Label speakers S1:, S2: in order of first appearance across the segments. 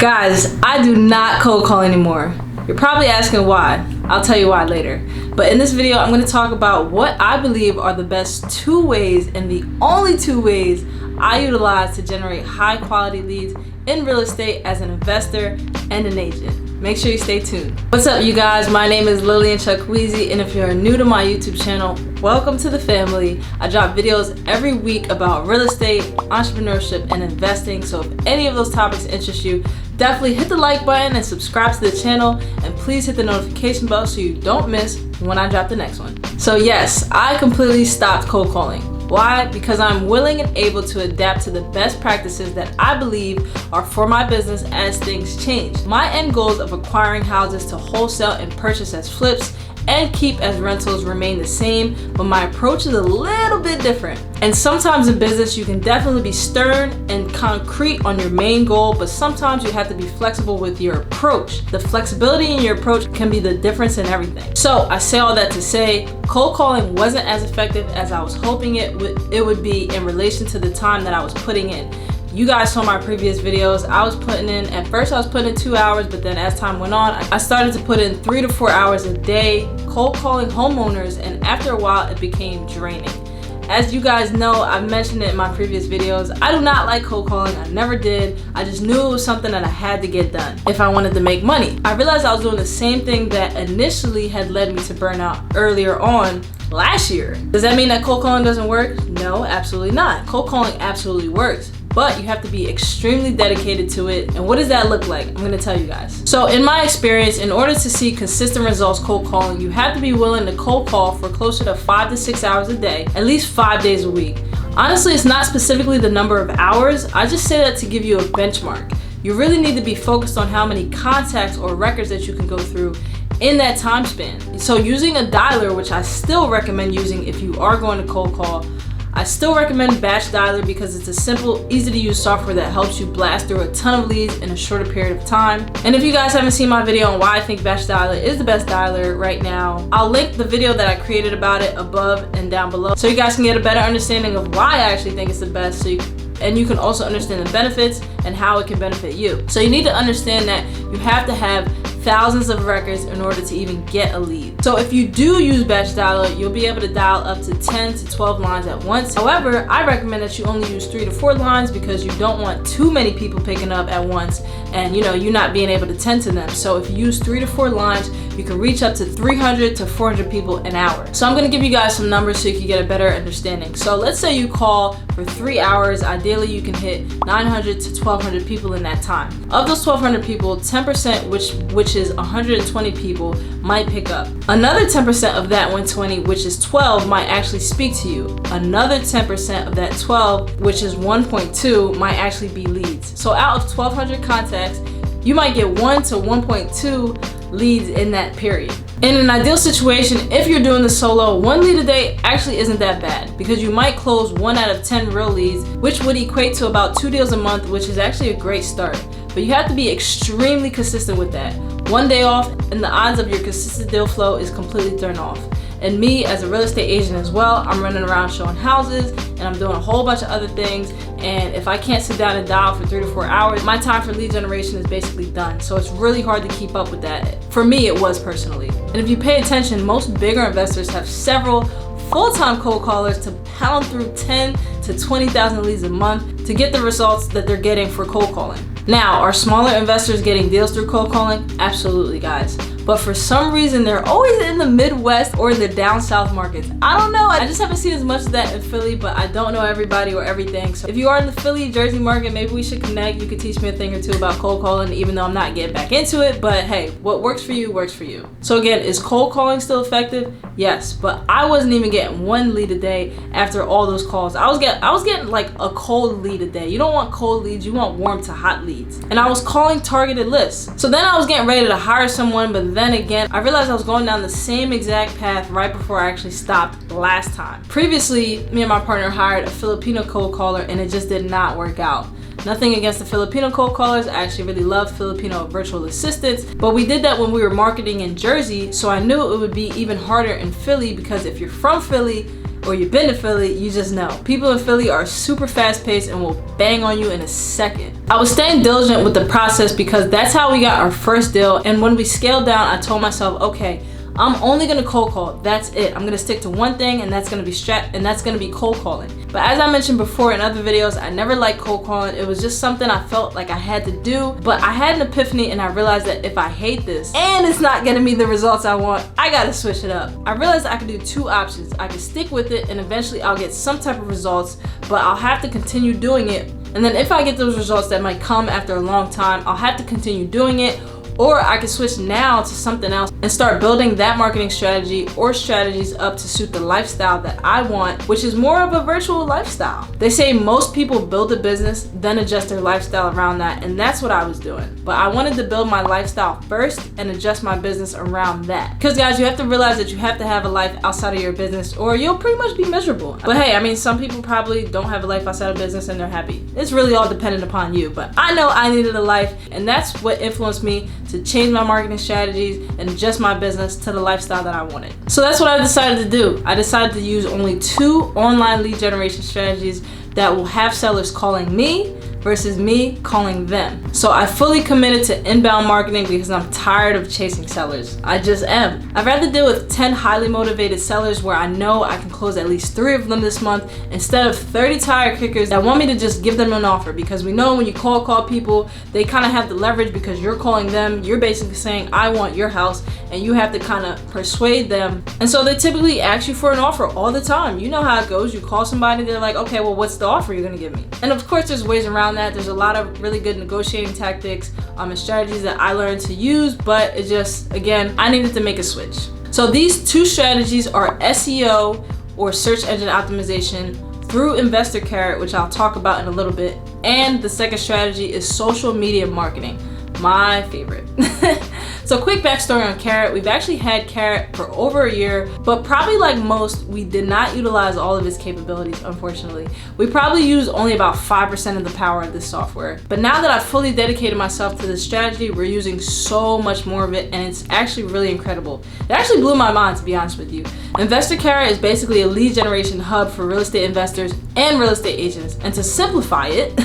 S1: Guys, I do not cold call anymore. You're probably asking why. I'll tell you why later. But in this video, I'm going to talk about what I believe are the best 2 ways and the only 2 ways I utilize to generate high quality leads in real estate as an investor and an agent. Make sure you stay tuned. What's up, you guys? My name is Lillian Chukwueze, and if you're new to my YouTube channel, welcome to the family. I drop videos every week about real estate, entrepreneurship, and investing. So if any of those topics interest you, definitely hit the like button and subscribe to the channel, and please hit the notification bell so you don't miss when I drop the next one. So yes, I completely stopped cold calling. Why? Because I'm willing and able to adapt to the best practices that I believe are for my business as things change. My end goals of acquiring houses to wholesale and purchase as flips and keep as rentals remain the same, but my approach is a little bit different. And sometimes in business, you can definitely be stern and concrete on your main goal, but sometimes you have to be flexible with your approach. The flexibility in your approach can be the difference in everything. So I say all that to say, cold calling wasn't as effective as I was hoping it would be in relation to the time that I was putting in. You guys saw my previous videos. At first I was putting in 2 hours, but then as time went on, I started to put in 3 to 4 hours a day cold calling homeowners, and after a while it became draining. As you guys know, I've mentioned it in my previous videos, I do not like cold calling. I never did. I just knew it was something that I had to get done if I wanted to make money. I realized I was doing the same thing that initially had led me to burnout earlier on last year. Does that mean that cold calling doesn't work? No, absolutely not. Cold calling absolutely works, but you have to be extremely dedicated to it. And what does that look like? I'm gonna tell you guys. So in my experience, in order to see consistent results cold calling, you have to be willing to cold call for closer to 5 to 6 hours a day, at least 5 days a week. Honestly, it's not specifically the number of hours. I just say that to give you a benchmark. You really need to be focused on how many contacts or records that you can go through in that time span. So using a dialer, which I still recommend using if you are going to cold call, I still recommend Batch Dialer because it's a simple, easy to use software that helps you blast through a ton of leads in a shorter period of time. And if you guys haven't seen my video on why I think Batch Dialer is the best dialer right now, I'll link the video that I created about it above and down below so you guys can get a better understanding of why I actually think it's the best, and you can also understand the benefits and how it can benefit you. So you need to understand that you have to have thousands of records in order to even get a lead. So if you do use Batch Dialer, you'll be able to dial up to 10 to 12 lines at once. However, I recommend that you only use 3 to 4 lines because you don't want too many people picking up at once and you not being able to tend to them. So if you use 3 to 4 lines, you can reach up to 300 to 400 people an hour. So I'm gonna give you guys some numbers so you can get a better understanding. So let's say you call for 3 hours. Ideally, you can hit 900 to 1200 people in that time. Of those 1200 people, 10%, which is 120 people, might pick up. Another 10% of that 120, which is 12, might actually speak to you. Another 10% of that 12, which is 1.2, might actually be leads. So out of 1200 contacts, you might get 1 to 1.2 leads in that period. In an ideal situation, if you're doing this solo, 1 lead a day actually isn't that bad because you might close 1 out of 10 real leads, which would equate to about 2 deals a month, which is actually a great start. But you have to be extremely consistent with that. 1 day off and the odds of your consistent deal flow is completely thrown off. And me as a real estate agent as well, I'm running around showing houses and I'm doing a whole bunch of other things. And if I can't sit down and dial for 3 to 4 hours, my time for lead generation is basically done. So it's really hard to keep up with that. For me, it was personally. And if you pay attention, most bigger investors have several full-time cold callers to pound through 10 to 20,000 leads a month to get the results that they're getting for cold calling. Now, are smaller investors getting deals through cold calling? Absolutely, guys. But for some reason, they're always in the Midwest or in the down south markets. I don't know. I just haven't seen as much of that in Philly, but I don't know everybody or everything. So if you are in the Philly, Jersey market, maybe we should connect. You could teach me a thing or two about cold calling, even though I'm not getting back into it. But hey, what works for you, works for you. So again, is cold calling still effective? Yes, but I wasn't even getting 1 lead a day after all those calls. I was getting like a cold lead a day. You don't want cold leads, you want warm to hot leads. And I was calling targeted lists. So then I was getting ready to hire someone, but then again, I realized I was going down the same exact path right before I actually stopped last time. Previously, me and my partner hired a Filipino cold caller and it just did not work out. Nothing against the Filipino cold callers. I actually really love Filipino virtual assistants, but we did that when we were marketing in Jersey, so I knew it would be even harder in Philly because if you're from Philly, or you've been to Philly, you just know. People in Philly are super fast paced and will bang on you in a second. I was staying diligent with the process because that's how we got our first deal, and when we scaled down, I told myself, okay, I'm only gonna cold call. That's it. I'm gonna stick to one thing, and that's gonna be cold calling. But as I mentioned before in other videos, I never liked cold calling. It was just something I felt like I had to do. But I had an epiphany, and I realized that if I hate this and it's not getting me the results I want, I gotta switch it up. I realized I could do two options. I could stick with it, and eventually I'll get some type of results, but I'll have to continue doing it. And then if I get those results that might come after a long time, I'll have to continue doing it. Or I can switch now to something else and start building that marketing strategy or strategies up to suit the lifestyle that I want, which is more of a virtual lifestyle. They say most people build a business, then adjust their lifestyle around that, and that's what I was doing. But I wanted to build my lifestyle first and adjust my business around that. Because guys, you have to realize that you have to have a life outside of your business or you'll pretty much be miserable. But hey, I mean, some people probably don't have a life outside of business and they're happy. It's really all dependent upon you. But I know I needed a life, and that's what influenced me to change my marketing strategies and adjust my business to the lifestyle that I wanted. So that's what I decided to do. I decided to use only 2 online lead generation strategies that will have sellers calling me versus me calling them. So I fully committed to inbound marketing because I'm tired of chasing sellers. I just am. I'd rather deal with 10 highly motivated sellers where I know I can close at least 3 of them this month instead of 30 tire kickers that want me to just give them an offer, because we know when you call people, they kind of have the leverage because you're calling them. You're basically saying, I want your house, and you have to kind of persuade them. And so they typically ask you for an offer all the time. You know how it goes. You call somebody, they're like, okay, well, what's the offer you're gonna give me? And of course, there's ways around that. There's a lot of really good negotiating tactics and strategies that I learned to use, but it just, again, I needed to make a switch. So these 2 strategies are SEO or search engine optimization through Investor Carrot, which I'll talk about in a little bit. And the second strategy is social media marketing, my favorite. So quick backstory on Carrot. We've actually had Carrot for over a year, but probably like most, we did not utilize all of its capabilities, unfortunately. We probably used only about 5% of the power of this software. But now that I've fully dedicated myself to this strategy, we're using so much more of it, and it's actually really incredible. It actually blew my mind, to be honest with you. Investor Carrot is basically a lead generation hub for real estate investors and real estate agents. And to simplify it,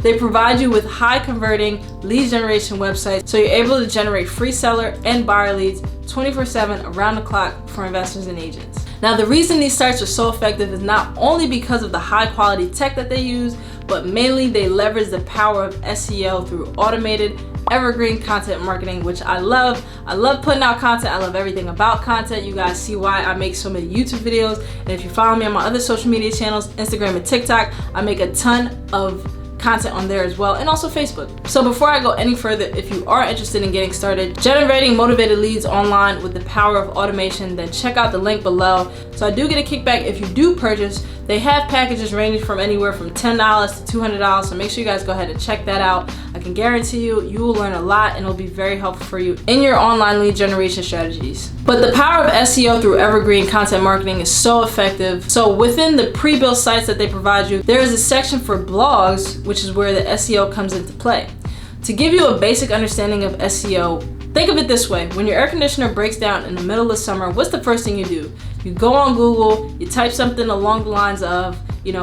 S1: they provide you with high converting lead generation websites, so you're able to generate free seller and buyer leads 24/7 around the clock for investors and agents. Now, the reason these sites are so effective is not only because of the high quality tech that they use, but mainly they leverage the power of SEO through automated evergreen content marketing, which I love. I love putting out content. I love everything about content. You guys see why I make so many YouTube videos. And if you follow me on my other social media channels, Instagram and TikTok, I make a ton of content on there as well, and also Facebook. So before I go any further, if you are interested in getting started generating motivated leads online with the power of automation, then check out the link below. So I do get a kickback if you do purchase. They have packages ranging from anywhere from $10 to $200, so make sure you guys go ahead and check that out. I can guarantee you, you will learn a lot, and it'll be very helpful for you in your online lead generation strategies. But the power of SEO through evergreen content marketing is so effective. So within the pre-built sites that they provide you, there is a section for blogs, which is where the SEO comes into play. To give you a basic understanding of SEO, think of it this way. When your air conditioner breaks down in the middle of summer, what's the first thing you do? You go on Google, you type something along the lines of,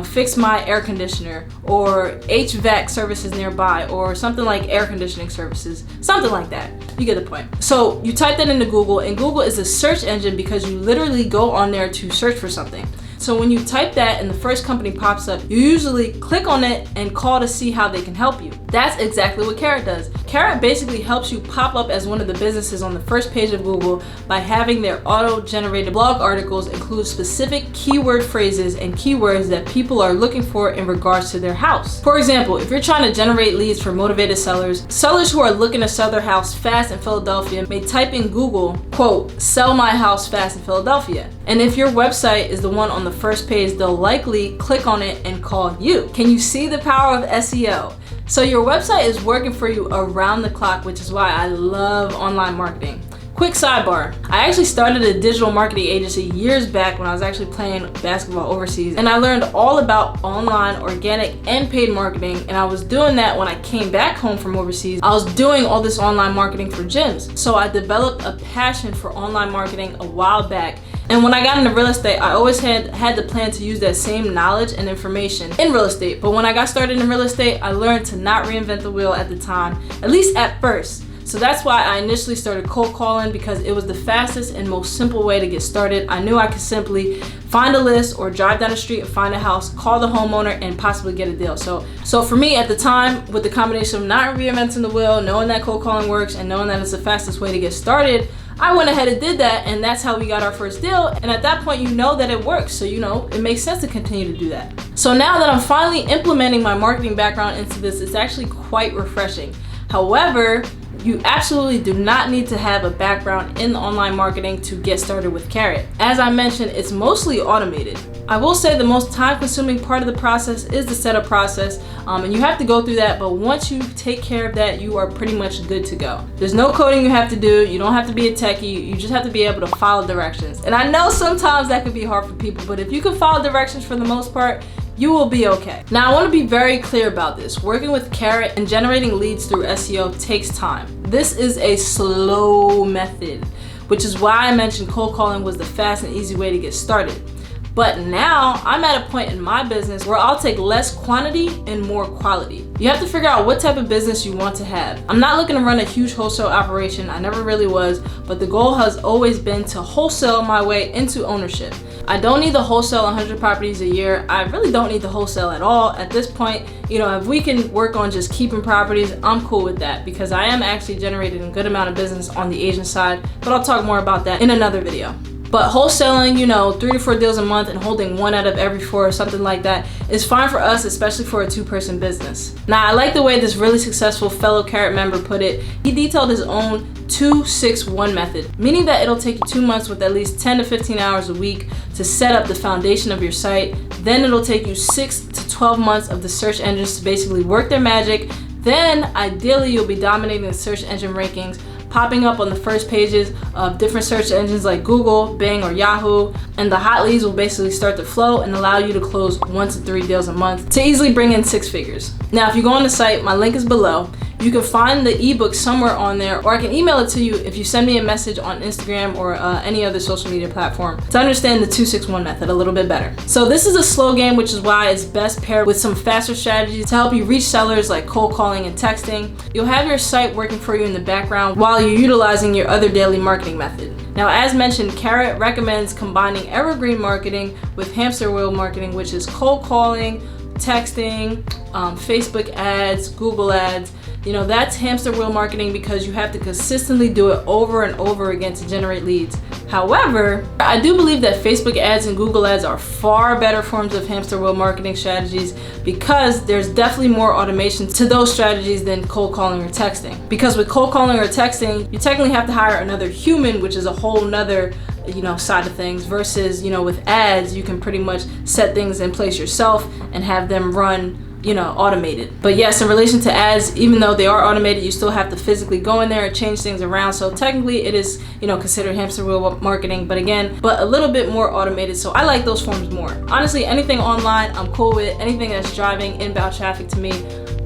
S1: fix my air conditioner, or HVAC services nearby, or something like air conditioning services, something like that. You get the point. So you type that into Google, and Google is a search engine because you literally go on there to search for something. So when you type that and the first company pops up, you usually click on it and call to see how they can help you. That's exactly what Carrot does. Carrot basically helps you pop up as one of the businesses on the first page of Google by having their auto-generated blog articles include specific keyword phrases and keywords that people are looking for in regards to their house. For example, if you're trying to generate leads for motivated sellers who are looking to sell their house fast in Philadelphia may type in Google, quote, "sell my house fast in Philadelphia." And if your website is the one on the first page, they'll likely click on it and call you. Can you see the power of SEO? So your website is working for you around the clock, which is why I love online marketing. Quick sidebar, I actually started a digital marketing agency years back when I was actually playing basketball overseas, and I learned all about online, organic, and paid marketing, and I was doing that when I came back home from overseas. I was doing all this online marketing for gyms, so I developed a passion for online marketing a while back. And when I got into real estate, I always had the plan to use that same knowledge and information in real estate. But when I got started in real estate, I learned to not reinvent the wheel at the time, at least at first. So that's why I initially started cold calling, because it was the fastest and most simple way to get started. I knew I could simply find a list or drive down the street and find a house, call the homeowner, and possibly get a deal. So for me at the time, with the combination of not reinventing the wheel, knowing that cold calling works, and knowing that it's the fastest way to get started, I went ahead and did that, and that's how we got our first deal. And at that point, you know that it works, so you know it makes sense to continue to do that. So now that I'm finally implementing my marketing background into this, it's actually quite refreshing. However, you absolutely do not need to have a background in online marketing to get started with Carrot. As I mentioned, it's mostly automated. I will say the most time-consuming part of the process is the setup process, and you have to go through that, but once you take care of that, you are pretty much good to go. There's no coding you have to do, you don't have to be a techie, you just have to be able to follow directions. And I know sometimes that could be hard for people, but if you can follow directions for the most part, you will be okay. Now, I want to be very clear about this. Working with Carrot and generating leads through SEO takes time. This is a slow method, which is why I mentioned cold calling was the fast and easy way to get started. But now I'm at a point in my business where I'll take less quantity and more quality. You have to figure out what type of business you want to have. I'm not looking to run a huge wholesale operation. I never really was, but the goal has always been to wholesale my way into ownership. I don't need to wholesale 100 properties a year. I really don't need to wholesale at all. At this point, if we can work on just keeping properties, I'm cool with that, because I am actually generating a good amount of business on the agent side, but I'll talk more about that in another video. But wholesaling, 3 to 4 deals a month and holding 1 out of every 4 or something like that is fine for us, especially for a 2-person business. Now, I like the way this really successful fellow Carrot member put it. He detailed his own 2-6-1 method, meaning that it'll take you 2 months with at least 10 to 15 hours a week to set up the foundation of your site. Then it'll take you 6 to 12 months of the search engines to basically work their magic. Then ideally you'll be dominating the search engine rankings, popping up on the first pages of different search engines like Google, Bing, or Yahoo, and the hot leads will basically start to flow and allow you to close 1 to 3 deals a month to easily bring in 6 figures. Now, if you go on the site, my link is below. You can find the ebook somewhere on there, or I can email it to you if you send me a message on Instagram or any other social media platform to understand the 2-6-1 method a little bit better. So this is a slow game, which is why it's best paired with some faster strategies to help you reach sellers like cold calling and texting. You'll have your site working for you in the background while you're utilizing your other daily marketing method. Now, as mentioned, Carrot recommends combining evergreen marketing with hamster wheel marketing, which is cold calling, texting, Facebook ads, Google ads. That's hamster wheel marketing because you have to consistently do it over and over again to generate leads. However, I do believe that Facebook ads and Google ads are far better forms of hamster wheel marketing strategies, because there's definitely more automation to those strategies than cold calling or texting. Because with cold calling or texting, you technically have to hire another human, which is a whole nother side of things, versus with ads, you can pretty much set things in place yourself and have them run automated. But yes, in relation to ads, even though they are automated, you still have to physically go in there and change things around. So technically it is, considered hamster wheel marketing, but a little bit more automated. So I like those forms more. Honestly, anything online, I'm cool with. Anything that's driving inbound traffic to me,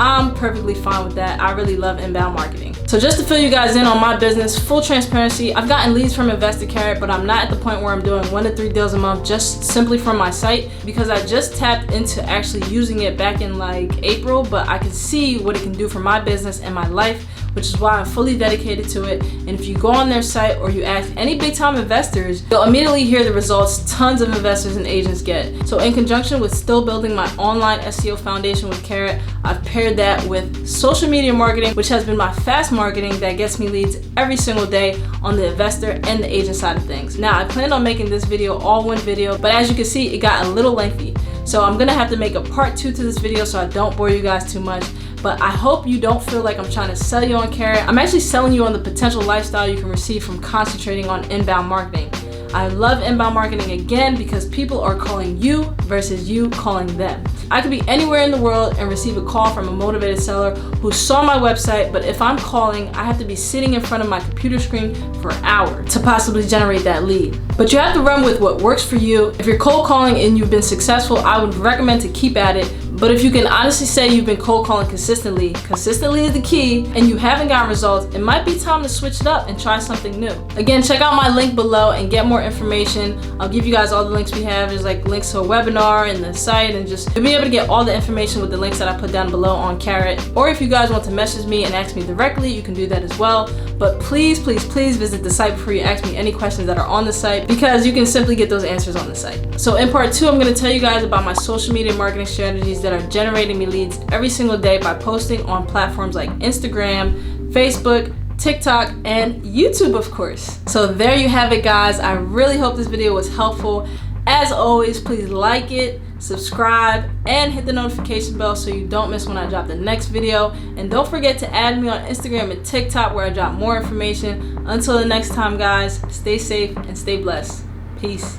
S1: I'm perfectly fine with that. I really love inbound marketing. So just to fill you guys in on my business, full transparency, I've gotten leads from Investor Carrot, but I'm not at the point where I'm doing 1 to 3 deals a month just simply from my site, because I just tapped into actually using it back in like April, but I can see what it can do for my business and my life, which is why I'm fully dedicated to it. And if you go on their site or you ask any big time investors, you'll immediately hear the results tons of investors and agents get. So in conjunction with still building my online SEO foundation with Carrot, I've paired that with social media marketing, which has been my fast marketing that gets me leads every single day on the investor and the agent side of things. Now, I planned on making this video all one video, but as you can see, it got a little lengthy. So I'm gonna have to make a part 2 to this video so I don't bore you guys too much. But I hope you don't feel like I'm trying to sell you on Carrot. I'm actually selling you on the potential lifestyle you can receive from concentrating on inbound marketing. I love inbound marketing again because people are calling you versus you calling them. I could be anywhere in the world and receive a call from a motivated seller who saw my website, but if I'm calling, I have to be sitting in front of my computer screen for an hour to possibly generate that lead. But you have to run with what works for you. If you're cold calling and you've been successful, I would recommend to keep at it. But if you can honestly say you've been cold calling consistently is the key, and you haven't gotten results, it might be time to switch it up and try something new. Again, check out my link below and get more information. I'll give you guys all the links we have. There's like links to a webinar and the site, and just you'll be able to get all the information with the links that I put down below on Carrot. Or if you guys want to message me and ask me directly, you can do that as well. But please, please, please visit the site before you ask me any questions that are on the site, because you can simply get those answers on the site. So in part 2, I'm going to tell you guys about my social media marketing strategies that are generating me leads every single day by posting on platforms like Instagram, Facebook, TikTok, and YouTube, of course. So there you have it, guys. I really hope this video was helpful. As always, please like it, subscribe, and hit the notification bell so you don't miss when I drop the next video. And don't forget to add me on Instagram and TikTok, where I drop more information. Until the next time, guys, stay safe and stay blessed. Peace.